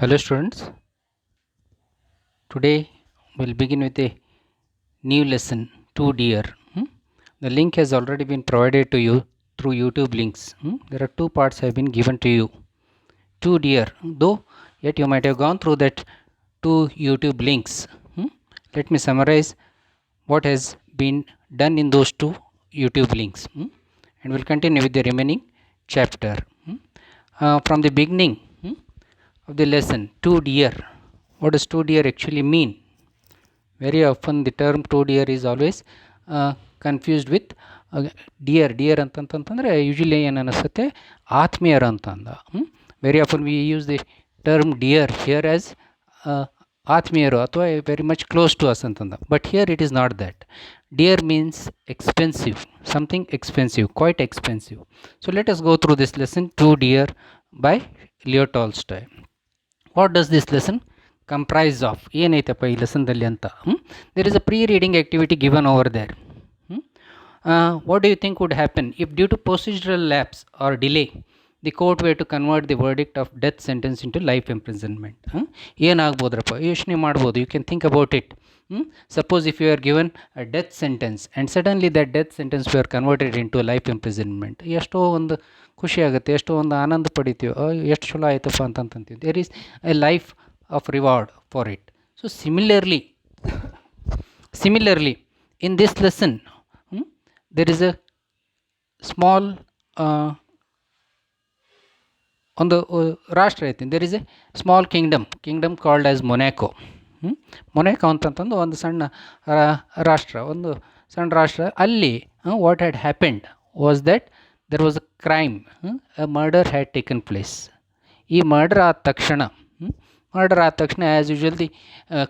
Hello students, today we'll begin with a new lesson 2 dear. The link has already been provided to you through YouTube links. There are two parts have been given to you. 2 dear, though yet you might have gone through that two YouTube links. Let me summarize what has been done in those two YouTube links, and we'll continue with the remaining chapter. From the beginning of the lesson, 2 dear. What does 2 dear actually mean? Very often the term 2 deer is always confused with deer ಅಂತಂತಂದರೆ usually ಏನು ಅನಿಸುತ್ತೆ ಆತ್ಮೀಯರು ಅಂತಂದ. Very often we use the term dear here as ಆತ್ಮೀಯರು ಅಥವಾ very much close to us ಅಂತಂದ. But here it is not that. Dear means expensive, something expensive, quite expensive. So let us go through this lesson 2 dear by Leo Tolstoy. What does this lesson comprise of ಏನೈತಪ್ಪ ಈ ಲೆಸನ್ದಲ್ಲಿ ಅಂತ. There is a pre-reading activity given over there. What do you think would happen if due to procedural lapse or delay the court were to convert the verdict of death sentence into life imprisonment? ಏನಾಗ್ಬೋದ್ರಪ್ಪ ಯೋಚನೆ ಮಾಡ್ಬೋದು. You can think about it. Suppose if you are given a death sentence and suddenly that death sentence were converted into a life imprisonment, ಎಷ್ಟೋ ಒಂದು ಖುಷಿ ಆಗುತ್ತೆ, ಎಷ್ಟೋ ಒಂದು ಆನಂದ ಪಡಿತೀವಿ, ಎಷ್ಟು ಚಲೋ ಆಯ್ತಪ್ಪ ಅಂತಂತೀವಿ. There is a life of reward for it. So similarly in this lesson there is a small on the ರಾಷ್ಟ್ರ ಐತಿ. there is a small kingdom called as Monaco. Monaco ಅಂತಂತಂದು ಒಂದು ಸಣ್ಣ ರಾಷ್ಟ್ರ, ಒಂದು ಸಣ್ಣ ರಾಷ್ಟ್ರ. ಅಲ್ಲಿ what had happened was that there was a crime, a murder had taken place. ಈ ಮರ್ಡರ್ ಆದ ತಕ್ಷಣ as usual the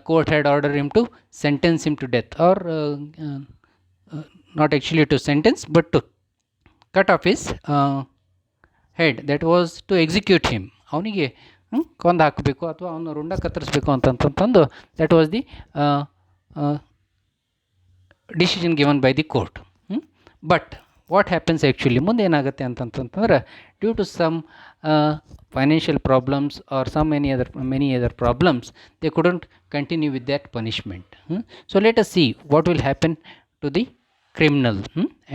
court had ordered him to sentence him to death, or not actually to sentence but to cut off his head, that was to execute him. ಅವನಿಗೆ ಕೊಂದು ಹಾಕಬೇಕು ಅಥವಾ ಅವನು ರುಂಡ ಕತ್ತರಿಸಬೇಕು ಅಂತಂತಂದು that was the decision given by the court. But what happens actually ಮುಂದೆ ಏನಾಗುತ್ತೆ ಅಂತಂತಂದ್ರೆ due to some financial problems or many other problems, they couldn't continue with that punishment. So let us see what will happen to the criminal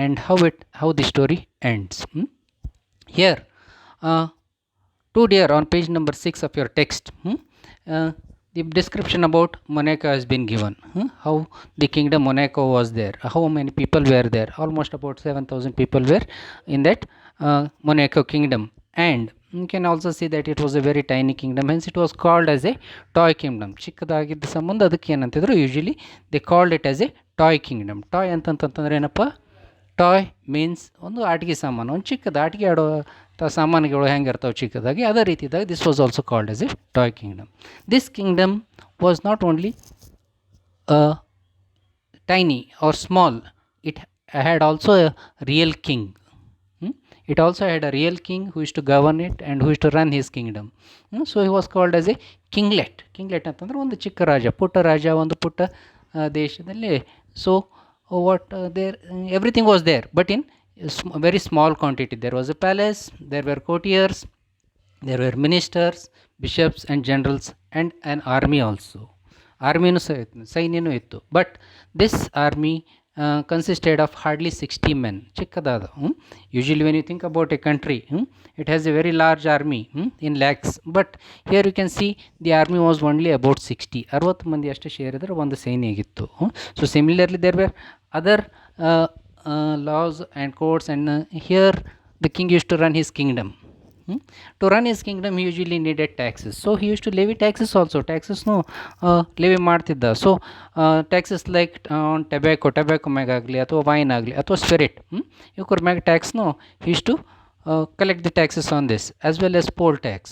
and how the story ends. Here 2 dear on page number 6 of your text, the description about Monaco has been given. How the kingdom Monaco was there, how many people were there. Almost about 7,000 people were in that Monaco kingdom, and you can also see that it was a very tiny kingdom, hence it was called as a toy kingdom. ಚಿಕ್ಕದಾಗಿದ್ದ ಸಂಬಂಧ ಅದಕ್ಕೆ ಏನಂತಿದ್ರು, usually they called it as a toy kingdom. Toy ಅಂತಂತಂದ್ರೆ ಏನಪ್ಪ, toy means ಒಂದು ಆಟಿಕೆ ಸಾಮಾನು, ಒಂದು ಚಿಕ್ಕದ ಆಟಿಕೆ ಆಡೋ ಸಾಮಾನುಗಳು ಹೆಂಗೆ ಇರ್ತಾವೆ ಚಿಕ್ಕದಾಗಿ, ಅದೇ ರೀತಿಯಾಗಿ this was also called as a toy Kingdom. This Kingdom was not only tiny or small, it had also a real king. It also had a real king who used to govern it and who used to run his kingdom. So he was called as a kinglet. ಅಂತಂದ್ರೆ ಒಂದು ಚಿಕ್ಕ ರಾಜ, ಪುಟ್ಟ ರಾಜ, ಒಂದು ಪುಟ್ಟ ದೇಶದಲ್ಲಿ. So what there everything was there, but in very small quantity. There was a palace, there were courtiers, there were ministers, bishops and generals, and an army also. ಆರ್ಮಿನೂ ಸೈನ್ಯನೂ ಇತ್ತು. But this army consisted of hardly 60 men. ಚಿಕ್ಕದಾದ. Usually when you think about a country, it has a very large army in lakhs, but here you can see the army was only about 60. 60 ಮಂದಿ ಅಷ್ಟೇ ಸೇರಿದ್ರೆ ಒಂದು ಸೈನ್ಯ ಆಗಿತ್ತು. So similarly there were other laws and courts, and here the king used to run his kingdom. To run his kingdom he usually needed taxes, so he used to levy taxes also. taxesನು levy ಮಾಡ್ತಿದ್ದ. So taxes like on tobacco ಮ್ಯಾಗಾಗಲಿ ಅಥವಾ wine ಆಗಲಿ ಅಥವಾ spirit, ಇವ್ರ ಮ್ಯಾಗ ಟ್ಯಾಕ್ಸ್ನು he used to collect the taxes on this as well as poll tax.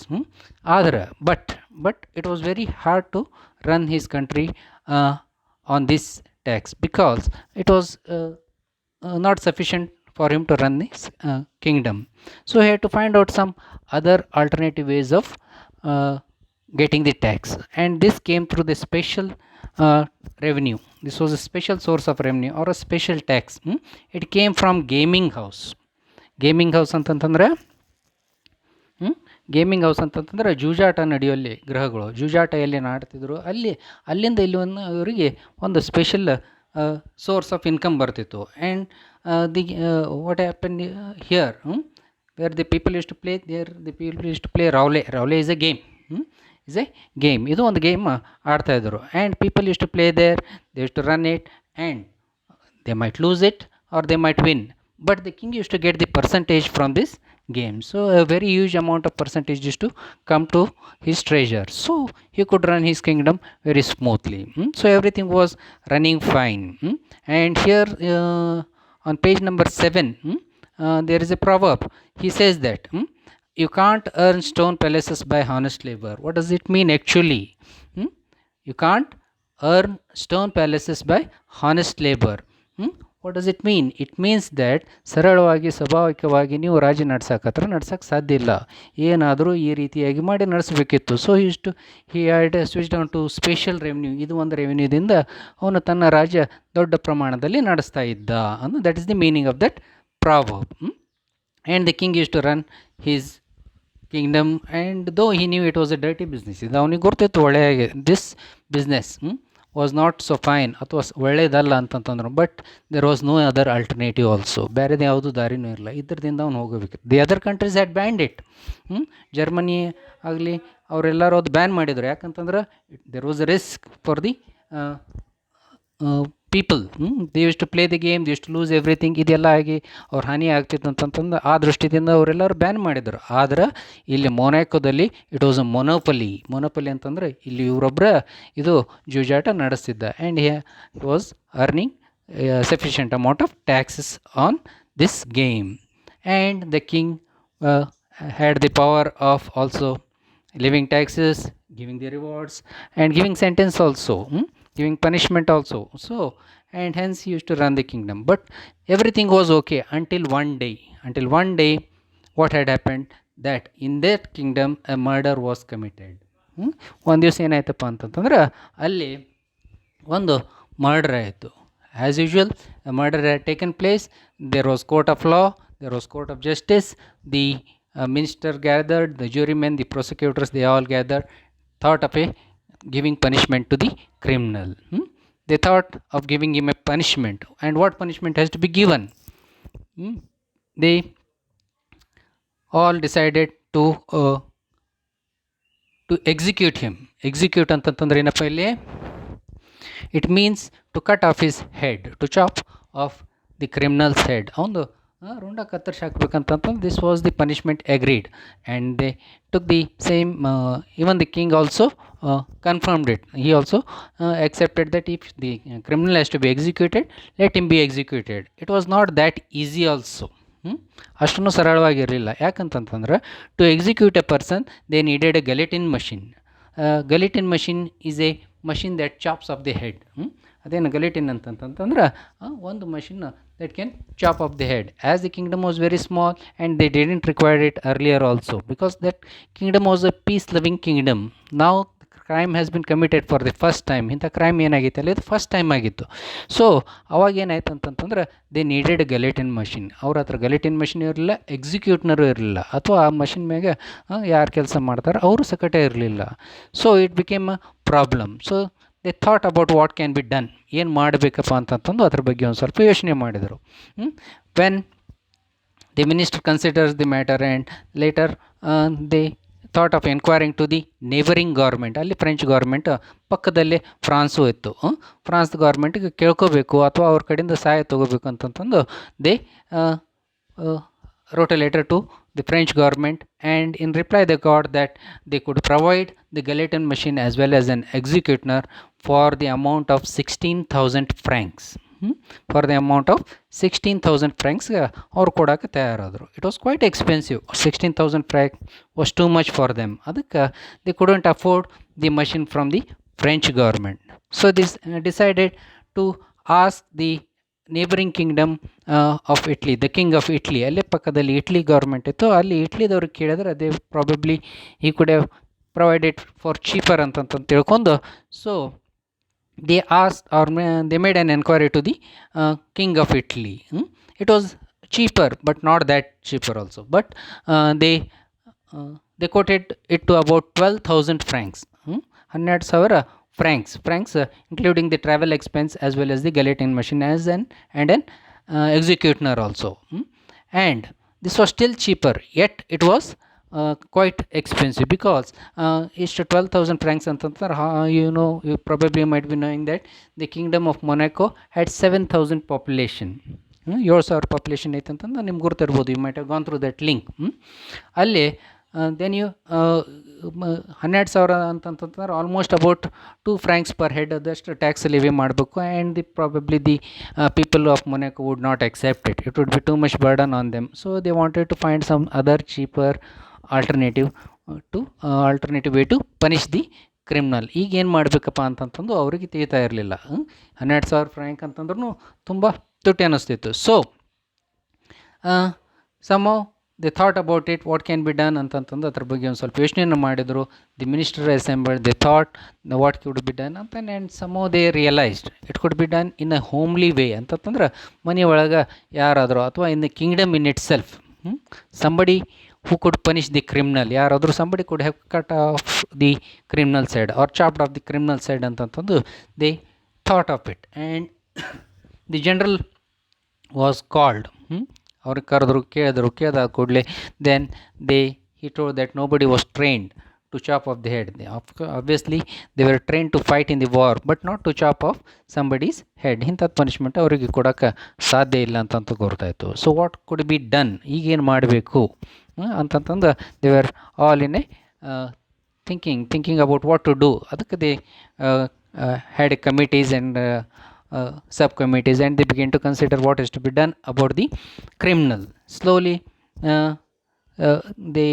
ಆದರೆ but it was very hard to run his country on this tax, because it was not sufficient for him to run his kingdom. So he had to find out some other alternative ways of getting the tax, and this came through the special revenue. This was a special source of revenue or a special tax. It came from gaming house. ಅಂತಂತಂದ್ರೆ gaming house ಅಂತಂತಂದ್ರೆ ಜೂಜಾಟ ನಡೆಯುವಲ್ಲಿ ಗ್ರಹಗಳು ಜೂಜಾಟ ಎಲ್ಲಿ ಆಡ್ತಿದ್ರು ಅಲ್ಲಿಂದ ಇಲ್ಲಿ ಇವರಿಗೆ ಒಂದು special source of income ಬರ್ತಿತ್ತು. And the what happen here where the people use to play roulette is a game. Is a game, ಇದು ಒಂದು ಗೇಮ್ ಆಡ್ತಾಯಿದ್ರು. And people use to play there, they use to run it, and they might lose it or they might win, but the king used to get the percentage from this game. So a very huge amount of percentage used to come to his treasure, so he could run his kingdom very smoothly. So everything was running fine. And here on page number 7, there is a proverb. He says that you can't earn stone palaces by honest labor. What does it mean actually? You can't earn stone palaces by honest labor. What does it mean? It means that ಸರಳವಾಗಿ ಸ್ವಾಭಾವಿಕವಾಗಿ ನೀವು ರಾಜ್ಯ ನಡ್ಸೋಕ್ಕೆ ಸಾಧ್ಯ ಇಲ್ಲ, ಏನಾದರೂ ಈ ರೀತಿಯಾಗಿ ಮಾಡಿ ನಡೆಸಬೇಕಿತ್ತು. So he had switch down to special revenue. ಇದು ಒಂದು ರೆವೆನ್ಯೂದಿಂದ ಅವನು ತನ್ನ ರಾಜ್ಯ ದೊಡ್ಡ ಪ್ರಮಾಣದಲ್ಲಿ ನಡೆಸ್ತಾ ಇದ್ದ ಅನ್ನೋ that is the meaning of that proverb. And the king use to run his kingdom, and though he knew it was a dirty business. ಇದು ಅವನಿಗೆ ಗೊತ್ತಿತ್ತು ಒಳ್ಳೆಯ this business was not so fine, ಅಥವಾ ಒಳ್ಳೆಯದಲ್ಲ ಅಂತಂತಂದ್ರು. But there was no other alternative also, ಬೇರೆದು ಯಾವುದೂ ದಾರಿನೂ ಇಲ್ಲ, ಇದರಿಂದ ಅವ್ನು ಹೋಗಬೇಕು. The other countries had banned it. Germany ಆಗಲಿ ಅವರೆಲ್ಲರೂ ಅದು ಬ್ಯಾನ್ ಮಾಡಿದರು. ಯಾಕಂತಂದ್ರೆ there was a risk for the people. They use to play the game, they use to lose everything. ಇದೆಲ್ಲ ಆಗಿ ಅವ್ರ ಹಾನಿ ಆಗ್ತಿತ್ತು ಅಂತಂತಂದು ಆ ದೃಷ್ಟಿಯಿಂದ ಅವರೆಲ್ಲರೂ ಬ್ಯಾನ್ ಮಾಡಿದರು. ಆದ್ರೆ ಇಲ್ಲಿ ಮೊನಾಕೋದಲ್ಲಿ ಇಟ್ ವಾಸ್ ಅ ಮೊನೋಪಲಿ ಅಂತಂದರೆ ಇಲ್ಲಿ ಇವರೊಬ್ಬರ ಇದು ಜೂಜಾಟ ನಡೆಸ್ತಿದ್ದ. And he was earning sufficient amount of taxes on this game. And the king had the power of also levying taxes, giving the rewards, and giving sentence also, giving punishment also. So and hence he used to run the kingdom. But everything was okay until one day what had happened, that in that kingdom a murder was committed. ಒಂದು ದಿವಸ ಏನಾಯ್ತಪ್ಪ ಅಂತಂತಂದ್ರೆ ಅಲ್ಲಿ ಒಂದು murder ಆಯಿತು. As usual murder had taken place. There was court of law, there was court of justice. The minister gathered, the jurymen, the prosecutors, they all gathered, thought of giving punishment to the criminal. They thought of giving him a punishment, and what punishment has to be given? They all decided to execute him. Execute ಅಂತಂತಂದ್ರೆ ಏನಪ್ಪ ಇಲ್ಲಿ? It means to cut off his head, to chop off the criminal's head. ಅವನು ರುಂಡ ಕತ್ತರಿಸಿ ಹಾಕ್ಬೇಕಂತಂತಂದು this was the punishment agreed. And they took the same, even the king also confirmed it. He also accepted that if the criminal has to be executed, let him be executed. It was not that easy also. ಅಷ್ಟೂ ಸರಳವಾಗಿರಲಿಲ್ಲ. ಯಾಕಂತಂತಂದ್ರೆ to execute a person they needed a guillotine machine. Guillotine machine is a machine that chops off the head. ಅದೇನು guillotine ಅಂತಂತಂದ್ರೆ ಒಂದು machine that can chop off the head. As the kingdom was very small and they didn't require it earlier also, because that kingdom was a peace loving kingdom. Now crime has been committed for the first time. ಇಂಥ crime ಏನಾಗಿತ್ತು ಅಲ್ಲಿ, ಇದು first time ಆಗಿತ್ತು. So ಅವಾಗ ಏನಾಯ್ತು ಅಂತಂತಂದ್ರೆ they needed ಗೆಲೆಟಿನ್ machine. ಅವ್ರ ಹತ್ರ ಗೆಲೆಟಿನ್ ಮಷಿನ್ ಇರಲಿಲ್ಲ, ಎಕ್ಸಿಕ್ಯೂಟ್ನರು ಇರಲಿಲ್ಲ, ಅಥವಾ ಆ ಮಷಿನ್ ಮ್ಯಾಗೆ ಯಾರು ಕೆಲಸ ಮಾಡ್ತಾರೆ ಅವರು ಸಕಟೇ ಇರಲಿಲ್ಲ. So it became a problem. So they thought about what can be done, ಏನು ಮಾಡಬೇಕಪ್ಪ ಅಂತಂತಂದು ಅದ್ರ ಬಗ್ಗೆ ಒಂದು ಸ್ವಲ್ಪ ಯೋಚನೆ ಮಾಡಿದರು. When the minister considers the matter and later they thought of enquiring to the neighbouring government. ಅಲ್ಲಿ ಫ್ರೆಂಚ್ ಗೌರ್ಮೆಂಟ್ ಪಕ್ಕದಲ್ಲೇ ಫ್ರಾನ್ಸು ಇತ್ತು. ಫ್ರಾನ್ಸ್ ಗೌರ್ಮೆಂಟಿಗೆ ಕೇಳ್ಕೋಬೇಕು ಅಥವಾ ಅವ್ರ ಕಡೆಯಿಂದ ಸಹಾಯ ತೊಗೋಬೇಕು ಅಂತಂತಂದು they wrote a letter to the French government, and in reply they got that they could provide the guillotine machine as well as an executioner for the amount of 16,000 francs. For the amount of 16,000 francs ಅವ್ರು ಕೊಡೋಕೆ ತಯಾರಾದರು. It was quite expensive. 16,000 francs was too much for them. ಅದಕ್ಕೆ they couldn't afford the machine from the French government. So this decided to ask the neighbouring kingdom of Italy, the king of Italy. ಅಲ್ಲೇ ಪಕ್ಕದಲ್ಲಿ ಇಟ್ಲಿ government ಇತ್ತು. ಅಲ್ಲಿ ಇಟ್ಲಿದವ್ರಿಗೆ ಕೇಳಿದ್ರೆ ಅದೇ probably ಈ could have provided for cheaper ಅಂತಂತ ತಿಳ್ಕೊಂಡು. So they asked or they made an enquiry to the king of Italy. It was cheaper but not that cheaper also, but they they quoted it to about 12,000 francs. 12,000 francs. Francs, including the travel expense as well as the guillotine machine and an executioner also. And this was still cheaper, yet it was quite expensive, because ಇಷ್ಟು 12,000 francs ಅಂತಂದ್ರೆ you probably might be knowing that the kingdom of Monaco had 7,000 population. 7,000 population ಐತೆ ಅಂತಂದು ನಿಮ್ಗೆ ಗುರ್ತಿರ್ಬೋದು. You might have gone through that link. ಅಲ್ಲಿ then you 12,000 ಅಂತಂತಂದ್ರೆ almost about 2 francs per head ಅದಷ್ಟು tax levy ಮಾಡಬೇಕು. And probably the people of Monaco would not accept it. It would be too much burden on them. So they wanted to find some other cheaper alternative way to punish the criminal. ಈಗ ಏನು ಮಾಡಬೇಕಪ್ಪ ಅಂತಂತಂದು ಅವ್ರಿಗೆ ತಿಳಿತಾ ಇರಲಿಲ್ಲ. 12,000 frank ಅಂತಂದ್ರೂ ತುಂಬ ತುಟ್ಟಿ ಅನ್ನಿಸ್ತಿತ್ತು. So some they thought about it, what can be done ಅಂತಂತಂದು ಅದ್ರ ಬಗ್ಗೆ ಒಂದು ಸ್ವಲ್ಪ ಯೋಚನೆಯನ್ನು ಮಾಡಿದರು. The minister assembled, they thought what could be done ಅಂತ. And some they realised it could be done in a homely way ಅಂತಂದ್ರೆ ಮನೆಯೊಳಗೆ ಯಾರಾದರೂ ಅಥವಾ in the kingdom in itself somebody who could punish the criminal. ಯಾರಾದರೂ somebody could have cut off the criminal side or chopped off the criminal side ಅಂತಂತಂದು they thought of it. And the general was called. ಅವ್ರಿಗೆ ಕರೆದ್ರು, ಕೇಳಿದ ಕೂಡಲೇ then he told that nobody was trained to chop off the head. Obviously they were trained to fight in the war, but not to chop off somebody's head. ಇಂಥದ್ದು punishment ಅವರಿಗೆ ಕೊಡೋಕ್ಕೆ ಸಾಧ್ಯ ಇಲ್ಲ ಅಂತಂತ ಗೊತ್ತಾಯಿತು. So what could be done, ಈಗೇನು ಮಾಡಬೇಕು ಅಂತಂತಂದು they were all in a thinking about what to do. ಅದಕ್ಕೆ they had a committees and subcommittees, and they begin to consider what is to be done about the criminal. Slowly they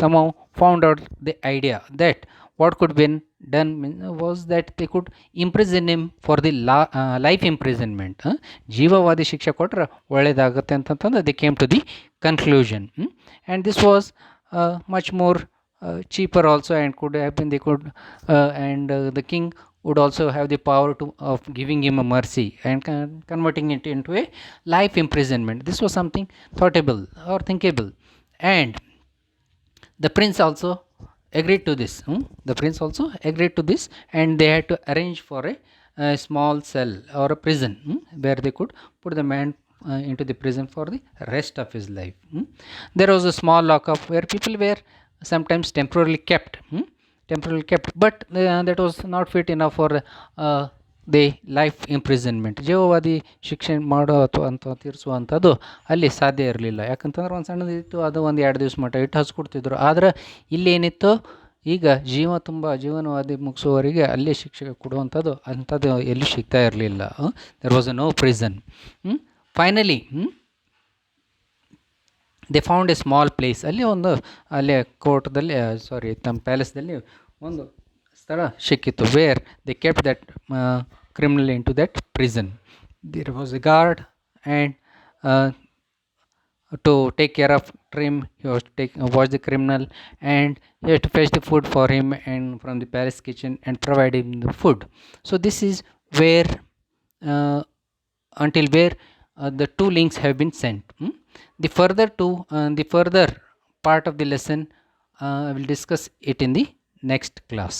somehow found out the idea that what could be done was that they could imprison him for the life imprisonment. ಜೀವವಾದಿ ಶಿಕ್ಷೆ ಕೊಟ್ಟರೆ ಒಳ್ಳೆಯದಾಗುತ್ತೆ ಅಂತಂತಂದು they came to the conclusion. And this was much more cheaper also, and could have been and the king would also have the power of giving him a mercy and converting it into a life imprisonment. This was something thoughtable or thinkable. And the prince also agreed to this. And they had to arrange for a small cell or a prison where they could put the man into the prison for the rest of his life. There was a small lockup where people were sometimes temporarily kept, but that was not fit enough for the life imprisonment. ಜೀವವಾದಿ ಶಿಕ್ಷೆ ಮಾಡೋ ಅಥವಾ ಅಂತ ತೀರಿಸುವಂಥದ್ದು ಅಲ್ಲಿ ಸಾಧ್ಯ ಇರಲಿಲ್ಲ. ಯಾಕಂತಂದ್ರೆ ಒಂದು ಸಣ್ಣದಿತ್ತು, ಅದು ಒಂದು 2 ದಿವಸ ಮಟ್ಟ ಇಟ್ಟು ಹಚ್ಕೊಡ್ತಿದ್ರು. ಆದರೆ ಇಲ್ಲೇನಿತ್ತು, ಈಗ ಜೀವನವಾದಿ ಮುಗಿಸುವವರಿಗೆ ಅಲ್ಲೇ ಶಿಕ್ಷೆ ಕೊಡುವಂಥದ್ದು ಅಂಥದ್ದು ಎಲ್ಲೂ ಸಿಗ್ತಾ ಇರಲಿಲ್ಲ. There was a no prison. Finally they found a small place. ಅಲ್ಲೇ ಕೋರ್ಟ್ದಲ್ಲಿ ತಮ್ಮ ಪ್ಯಾಲೇಸ್ದಲ್ಲಿ ಒಂದು ಸ್ಥಳ ಸಿಕ್ಕಿತ್ತು, where they kept that criminal into that prison. There was a guard and to take care of him, he was to watch the criminal, and he had to fetch the food for him and from the palace kitchen and provide him the food. So this is where until where the 2 links have been sent. The further part of the lesson I will discuss it in the next class.